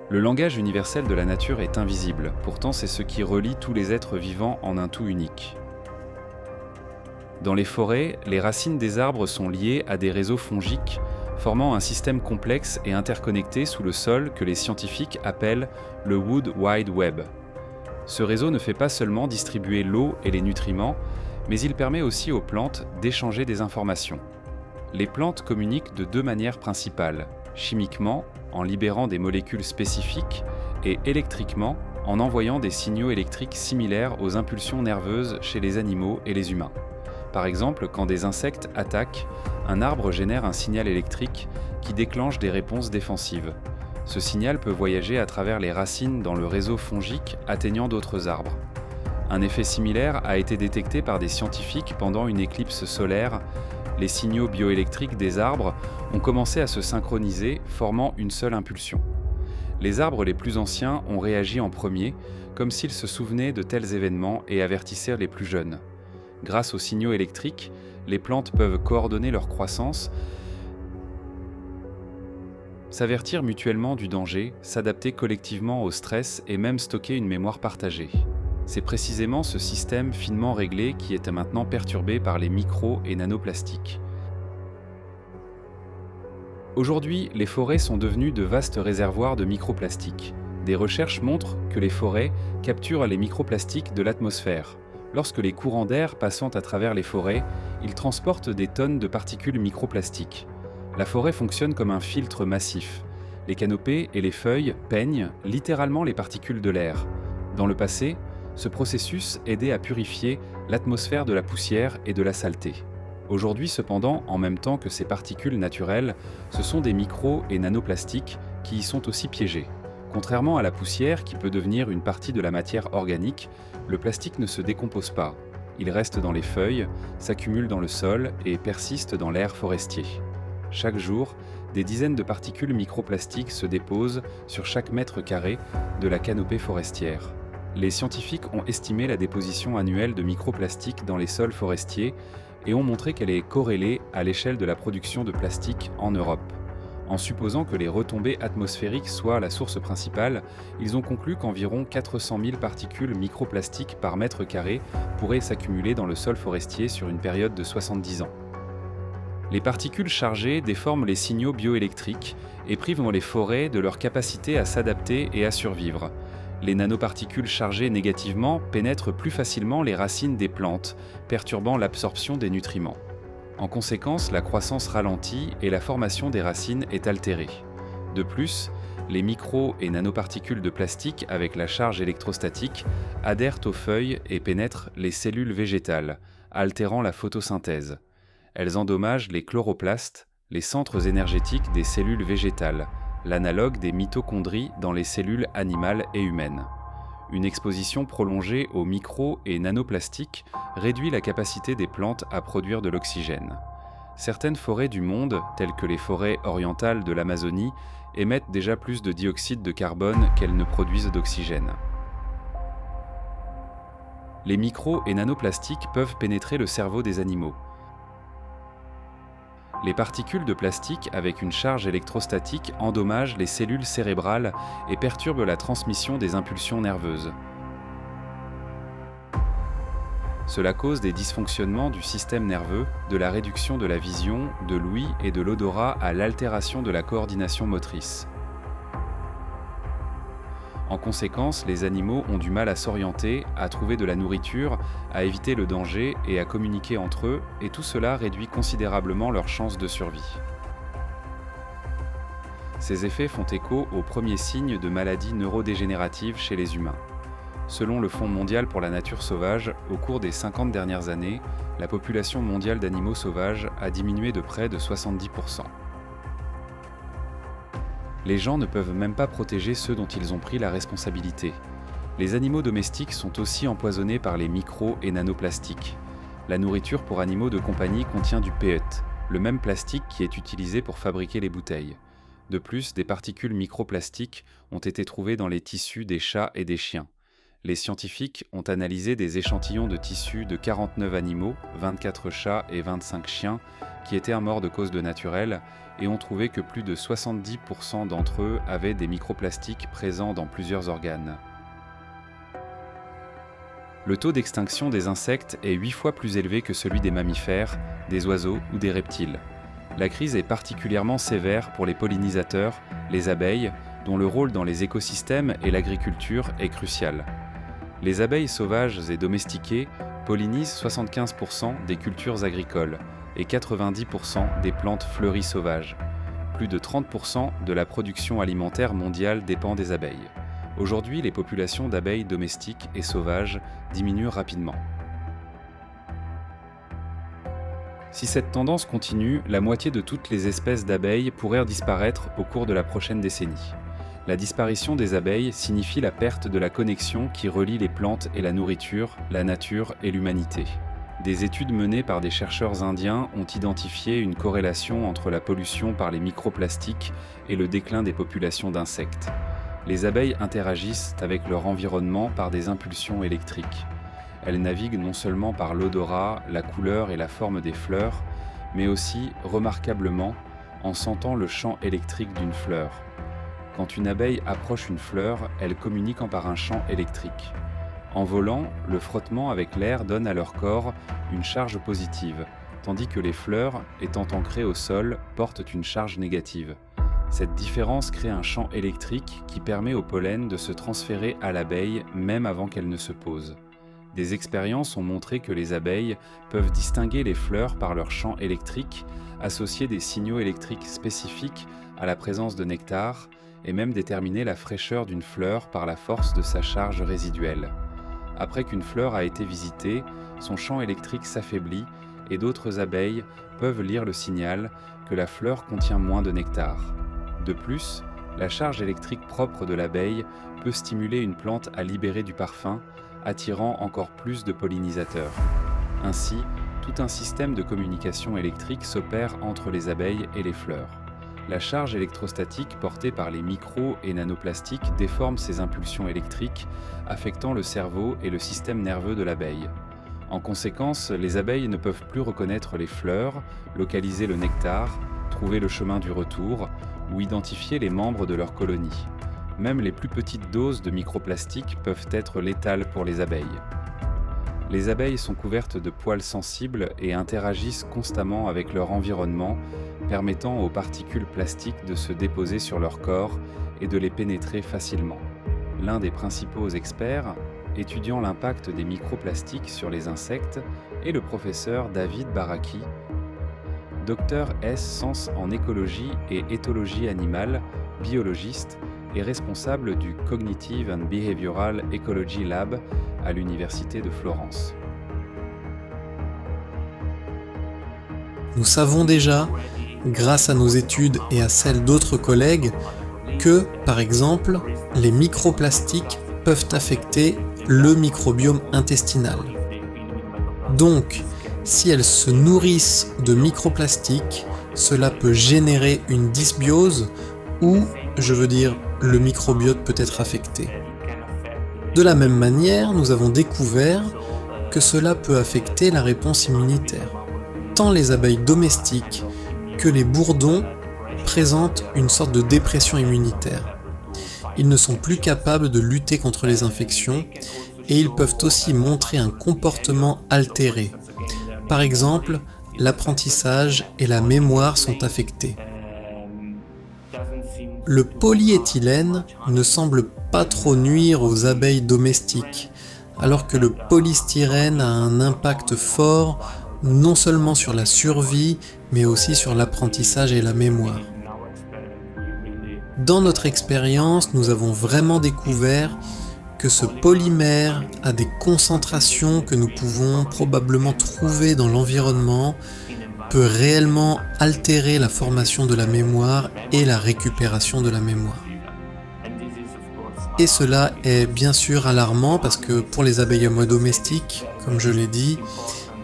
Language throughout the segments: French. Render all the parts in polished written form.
Le langage universel de la nature est invisible, pourtant c'est ce qui relie tous les êtres vivants en un tout unique. Dans les forêts, les racines des arbres sont liées à des réseaux fongiques, formant un système complexe et interconnecté sous le sol que les scientifiques appellent le Wood Wide Web. Ce réseau ne fait pas seulement distribuer l'eau et les nutriments, mais il permet aussi aux plantes d'échanger des informations. Les plantes communiquent de deux manières principales, chimiquement, en libérant des molécules spécifiques, et électriquement, en envoyant des signaux électriques similaires aux impulsions nerveuses chez les animaux et les humains. Par exemple, quand des insectes attaquent, un arbre génère un signal électrique qui déclenche des réponses défensives. Ce signal peut voyager à travers les racines dans le réseau fongique atteignant d'autres arbres. Un effet similaire a été détecté par des scientifiques pendant une éclipse solaire. Les signaux bioélectriques des arbres ont commencé à se synchroniser, formant une seule impulsion. Les arbres les plus anciens ont réagi en premier, comme s'ils se souvenaient de tels événements et avertissaient les plus jeunes. Grâce aux signaux électriques, les plantes peuvent coordonner leur croissance, s'avertir mutuellement du danger, s'adapter collectivement au stress et même stocker une mémoire partagée. C'est précisément ce système finement réglé qui est maintenant perturbé par les micro- et nanoplastiques. Aujourd'hui, les forêts sont devenues de vastes réservoirs de microplastiques. Des recherches montrent que les forêts capturent les microplastiques de l'atmosphère. Lorsque les courants d'air passant à travers les forêts, ils transportent des tonnes de particules microplastiques. La forêt fonctionne comme un filtre massif. Les canopées et les feuilles peignent littéralement les particules de l'air. Dans le passé, ce processus aidait à purifier l'atmosphère de la poussière et de la saleté. Aujourd'hui cependant, en même temps que ces particules naturelles, ce sont des micro- et nanoplastiques qui y sont aussi piégés. Contrairement à la poussière qui peut devenir une partie de la matière organique, le plastique ne se décompose pas. Il reste dans les feuilles, s'accumule dans le sol et persiste dans l'air forestier. Chaque jour, des dizaines de particules microplastiques se déposent sur chaque mètre carré de la canopée forestière. Les scientifiques ont estimé la déposition annuelle de microplastiques dans les sols forestiers et ont montré qu'elle est corrélée à l'échelle de la production de plastique en Europe. En supposant que les retombées atmosphériques soient la source principale, ils ont conclu qu'environ 400 000 particules microplastiques par mètre carré pourraient s'accumuler dans le sol forestier sur une période de 70 ans. Les particules chargées déforment les signaux bioélectriques et privent les forêts de leur capacité à s'adapter et à survivre. Les nanoparticules chargées négativement pénètrent plus facilement les racines des plantes, perturbant l'absorption des nutriments. En conséquence, la croissance ralentit et la formation des racines est altérée. De plus, les micro- et nanoparticules de plastique avec la charge électrostatique adhèrent aux feuilles et pénètrent les cellules végétales, altérant la photosynthèse. Elles endommagent les chloroplastes, les centres énergétiques des cellules végétales, l'analogue des mitochondries dans les cellules animales et humaines. Une exposition prolongée aux micro- et nanoplastiques réduit la capacité des plantes à produire de l'oxygène. Certaines forêts du monde, telles que les forêts orientales de l'Amazonie, émettent déjà plus de dioxyde de carbone qu'elles ne produisent d'oxygène. Les micro- et nanoplastiques peuvent pénétrer le cerveau des animaux. Les particules de plastique avec une charge électrostatique endommagent les cellules cérébrales et perturbent la transmission des impulsions nerveuses. Cela cause des dysfonctionnements du système nerveux, de la réduction de la vision, de l'ouïe et de l'odorat à l'altération de la coordination motrice. En conséquence, les animaux ont du mal à s'orienter, à trouver de la nourriture, à éviter le danger et à communiquer entre eux, et tout cela réduit considérablement leurs chances de survie. Ces effets font écho aux premiers signes de maladies neurodégénératives chez les humains. Selon le Fonds mondial pour la nature sauvage, au cours des 50 dernières années, la population mondiale d'animaux sauvages a diminué de près de 70%. Les gens ne peuvent même pas protéger ceux dont ils ont pris la responsabilité. Les animaux domestiques sont aussi empoisonnés par les micro- et nanoplastiques. La nourriture pour animaux de compagnie contient du PET, le même plastique qui est utilisé pour fabriquer les bouteilles. De plus, des particules microplastiques ont été trouvées dans les tissus des chats et des chiens. les scientifiques ont analysé des échantillons de tissus de 49 animaux, 24 chats et 25 chiens, qui étaient morts de causes naturelles, et ont trouvé que plus de 70% d'entre eux avaient des microplastiques présents dans plusieurs organes. Le taux d'extinction des insectes est 8 fois plus élevé que celui des mammifères, des oiseaux ou des reptiles. La crise est particulièrement sévère pour les pollinisateurs, les abeilles, dont le rôle dans les écosystèmes et l'agriculture est crucial. Les abeilles sauvages et domestiquées pollinisent 75% des cultures agricoles et 90% des plantes fleuries sauvages. Plus de 30% de la production alimentaire mondiale dépend des abeilles. Aujourd'hui, les populations d'abeilles domestiques et sauvages diminuent rapidement. Si cette tendance continue, la moitié de toutes les espèces d'abeilles pourraient disparaître au cours de la prochaine décennie. La disparition des abeilles signifie la perte de la connexion qui relie les plantes et la nourriture, la nature et l'humanité. Des études menées par des chercheurs indiens ont identifié une corrélation entre la pollution par les microplastiques et le déclin des populations d'insectes. Les abeilles interagissent avec leur environnement par des impulsions électriques. Elles naviguent non seulement par l'odorat, la couleur et la forme des fleurs, mais aussi, remarquablement, en sentant le champ électrique d'une fleur. Quand une abeille approche une fleur, elle communique par un champ électrique. En volant, le frottement avec l'air donne à leur corps une charge positive, tandis que les fleurs, étant ancrées au sol, portent une charge négative. Cette différence crée un champ électrique qui permet au pollen de se transférer à l'abeille même avant qu'elle ne se pose. Des expériences ont montré que les abeilles peuvent distinguer les fleurs par leur champ électrique, associer des signaux électriques spécifiques à la présence de nectar, et même déterminer la fraîcheur d'une fleur par la force de sa charge résiduelle. Après qu'une fleur a été visitée, son champ électrique s'affaiblit et d'autres abeilles peuvent lire le signal que la fleur contient moins de nectar. De plus, la charge électrique propre de l'abeille peut stimuler une plante à libérer du parfum, attirant encore plus de pollinisateurs. Ainsi, tout un système de communication électrique s'opère entre les abeilles et les fleurs. La charge électrostatique portée par les micro- et nanoplastiques déforme ces impulsions électriques, affectant le cerveau et le système nerveux de l'abeille. En conséquence, les abeilles ne peuvent plus reconnaître les fleurs, localiser le nectar, trouver le chemin du retour ou identifier les membres de leur colonie. Même les plus petites doses de microplastiques peuvent être létales pour les abeilles. Les abeilles sont couvertes de poils sensibles et interagissent constamment avec leur environnement, permettant aux particules plastiques de se déposer sur leur corps et de les pénétrer facilement. L'un des principaux experts, étudiant l'impact des microplastiques sur les insectes, est le professeur David Baraki, docteur ès.sens en écologie et éthologie animale, biologiste et responsable du Cognitive and Behavioral Ecology Lab à l'Université de Florence. Nous savons déjà, grâce à nos études et à celles d'autres collègues, que, par exemple, les microplastiques peuvent affecter le microbiome intestinal. Donc, si elles se nourrissent de microplastiques, cela peut générer une dysbiose ou, le microbiote peut être affecté. De la même manière, nous avons découvert que cela peut affecter la réponse immunitaire. Tant les abeilles domestiques que les bourdons présentent une sorte de dépression immunitaire. Ils ne sont plus capables de lutter contre les infections et ils peuvent aussi montrer un comportement altéré. Par exemple, l'apprentissage et la mémoire sont affectés. Le polyéthylène ne semble pas trop nuire aux abeilles domestiques, alors que le polystyrène a un impact fort non seulement sur la survie, mais aussi sur l'apprentissage et la mémoire. Dans notre expérience, nous avons vraiment découvert que ce polymère a des concentrations que nous pouvons probablement trouver dans l'environnement, peut réellement altérer la formation de la mémoire et la récupération de la mémoire. Et cela est bien sûr alarmant parce que pour les abeilles domestiques, comme je l'ai dit,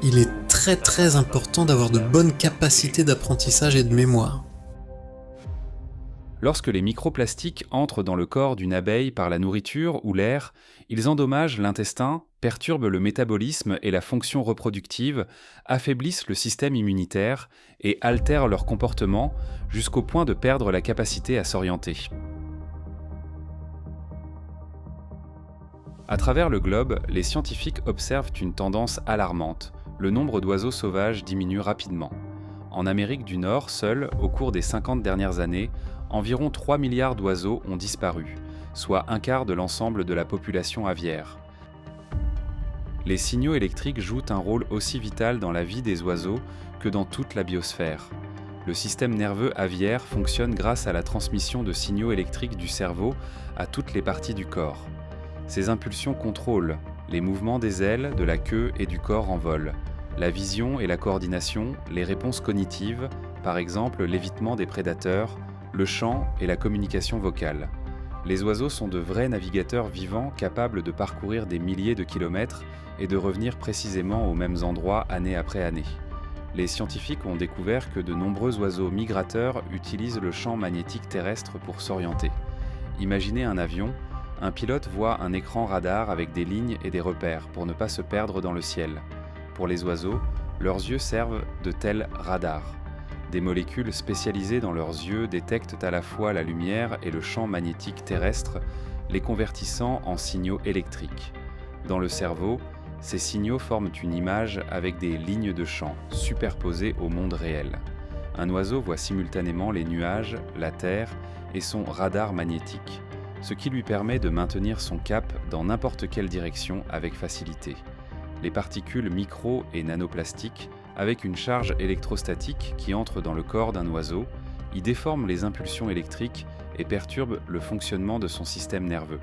il est très important d'avoir de bonnes capacités d'apprentissage et de mémoire. Lorsque les microplastiques entrent dans le corps d'une abeille par la nourriture ou l'air, ils endommagent l'intestin, perturbent le métabolisme et la fonction reproductive, affaiblissent le système immunitaire et altèrent leur comportement jusqu'au point de perdre la capacité à s'orienter. À travers le globe, les scientifiques observent une tendance alarmante. Le nombre d'oiseaux sauvages diminue rapidement. En Amérique du Nord, seul, au cours des 50 dernières années, environ 3 milliards d'oiseaux ont disparu, soit un quart de l'ensemble de la population aviaire. Les signaux électriques jouent un rôle aussi vital dans la vie des oiseaux que dans toute la biosphère. Le système nerveux aviaire fonctionne grâce à la transmission de signaux électriques du cerveau à toutes les parties du corps. Ces impulsions contrôlent les mouvements des ailes, de la queue et du corps en vol, la vision et la coordination, les réponses cognitives, par exemple l'évitement des prédateurs, le chant et la communication vocale. Les oiseaux sont de vrais navigateurs vivants capables de parcourir des milliers de kilomètres et de revenir précisément aux mêmes endroits année après année. Les scientifiques ont découvert que de nombreux oiseaux migrateurs utilisent le champ magnétique terrestre pour s'orienter. Imaginez un avion, un pilote voit un écran radar avec des lignes et des repères pour ne pas se perdre dans le ciel. Pour les oiseaux, leurs yeux servent de tels radars. Des molécules spécialisées dans leurs yeux détectent à la fois la lumière et le champ magnétique terrestre, les convertissant en signaux électriques. Dans le cerveau, ces signaux forment une image avec des lignes de champ superposées au monde réel. Un oiseau voit simultanément les nuages, la Terre et son radar magnétique, ce qui lui permet de maintenir son cap dans n'importe quelle direction avec facilité. Les particules micro- et nanoplastiques, avec une charge électrostatique qui entre dans le corps d'un oiseau, y déforment les impulsions électriques et perturbent le fonctionnement de son système nerveux.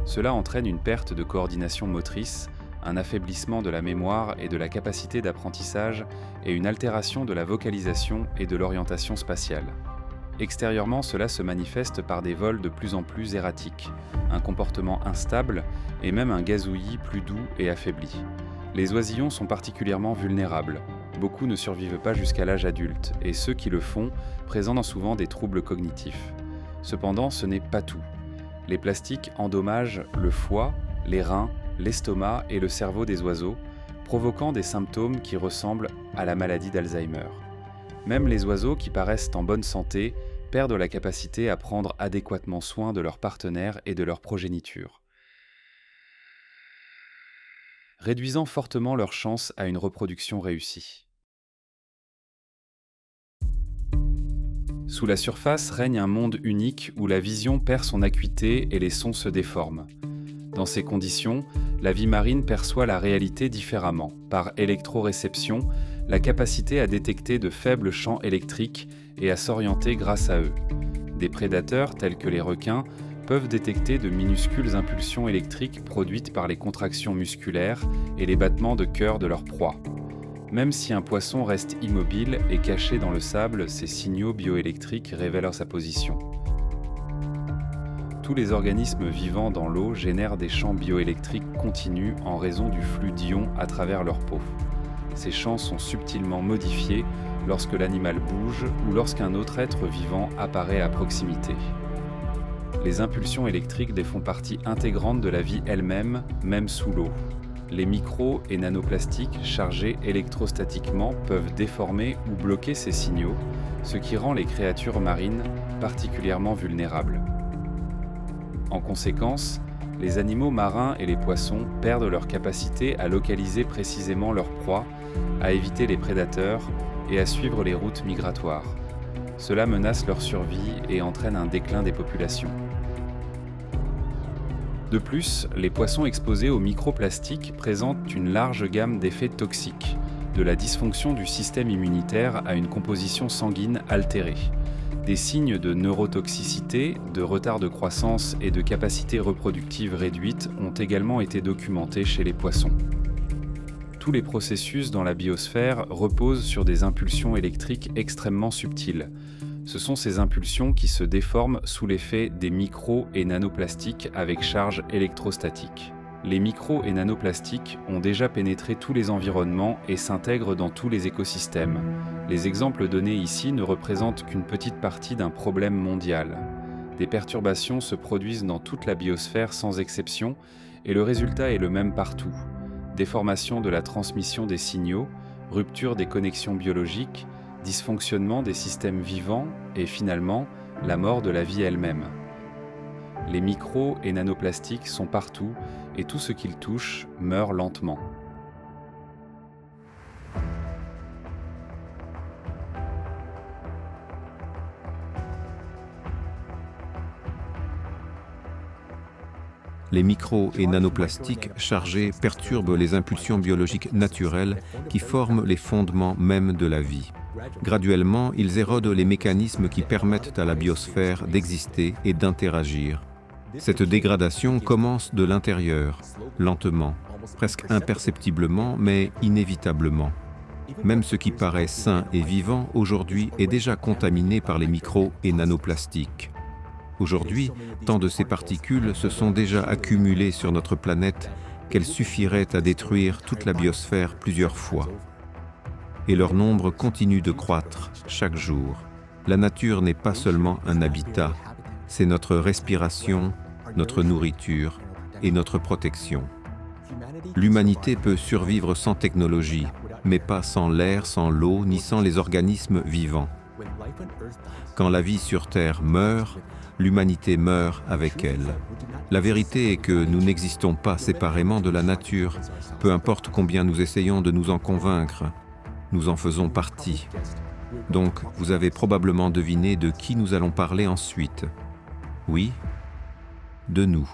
Cela entraîne une perte de coordination motrice, un affaiblissement de la mémoire et de la capacité d'apprentissage et une altération de la vocalisation et de l'orientation spatiale. Extérieurement, cela se manifeste par des vols de plus en plus erratiques, un comportement instable et même un gazouillis plus doux et affaibli. Les oisillons sont particulièrement vulnérables. Beaucoup ne survivent pas jusqu'à l'âge adulte, et ceux qui le font présentent souvent des troubles cognitifs. Cependant, ce n'est pas tout. Les plastiques endommagent le foie, les reins, l'estomac et le cerveau des oiseaux, provoquant des symptômes qui ressemblent à la maladie d'Alzheimer. Même les oiseaux qui paraissent en bonne santé perdent la capacité à prendre adéquatement soin de leurs partenaires et de leur progéniture, réduisant fortement leurs chances à une reproduction réussie. Sous la surface règne un monde unique où la vision perd son acuité et les sons se déforment. Dans ces conditions, la vie marine perçoit la réalité différemment, par électroréception, la capacité à détecter de faibles champs électriques et à s'orienter grâce à eux. Des prédateurs tels que les requins peuvent détecter de minuscules impulsions électriques produites par les contractions musculaires et les battements de cœur de leur proie. Même si un poisson reste immobile et caché dans le sable, ses signaux bioélectriques révèlent sa position. Tous les organismes vivant dans l'eau génèrent des champs bioélectriques continus en raison du flux d'ions à travers leur peau. Ces champs sont subtilement modifiés lorsque l'animal bouge ou lorsqu'un autre être vivant apparaît à proximité. Les impulsions électriques font partie intégrante de la vie elle-même, même sous l'eau. Les micro- et nanoplastiques chargés électrostatiquement peuvent déformer ou bloquer ces signaux, ce qui rend les créatures marines particulièrement vulnérables. En conséquence, les animaux marins et les poissons perdent leur capacité à localiser précisément leur proie, à éviter les prédateurs et à suivre les routes migratoires. Cela menace leur survie et entraîne un déclin des populations. De plus, les poissons exposés aux microplastiques présentent une large gamme d'effets toxiques, de la dysfonction du système immunitaire à une composition sanguine altérée. Des signes de neurotoxicité, de retard de croissance et de capacité reproductive réduite ont également été documentés chez les poissons. Tous les processus dans la biosphère reposent sur des impulsions électriques extrêmement subtiles. Ce sont ces impulsions qui se déforment sous l'effet des micro- et nanoplastiques avec charge électrostatique. Les micro- et nanoplastiques ont déjà pénétré tous les environnements et s'intègrent dans tous les écosystèmes. Les exemples donnés ici ne représentent qu'une petite partie d'un problème mondial. Des perturbations se produisent dans toute la biosphère sans exception et le résultat est le même partout. Déformation de la transmission des signaux, rupture des connexions biologiques, dysfonctionnement des systèmes vivants et finalement, la mort de la vie elle-même. Les micros et nanoplastiques sont partout et tout ce qu'ils touchent meurt lentement. Les micros et nanoplastiques chargés perturbent les impulsions biologiques naturelles qui forment les fondements même de la vie. Graduellement, ils érodent les mécanismes qui permettent à la biosphère d'exister et d'interagir. Cette dégradation commence de l'intérieur, lentement, presque imperceptiblement, mais inévitablement. Même ce qui paraît sain et vivant aujourd'hui est déjà contaminé par les micros et nanoplastiques. Aujourd'hui, tant de ces particules se sont déjà accumulées sur notre planète qu'elles suffiraient à détruire toute la biosphère plusieurs fois. Et leur nombre continue de croître chaque jour. La nature n'est pas seulement un habitat, c'est notre respiration, notre nourriture et notre protection. L'humanité peut survivre sans technologie, mais pas sans l'air, sans l'eau, ni sans les organismes vivants. Quand la vie sur Terre meurt, l'humanité meurt avec elle. La vérité est que nous n'existons pas séparément de la nature, peu importe combien nous essayons de nous en convaincre, nous en faisons partie. Donc, vous avez probablement deviné de qui nous allons parler ensuite. Oui, de nous.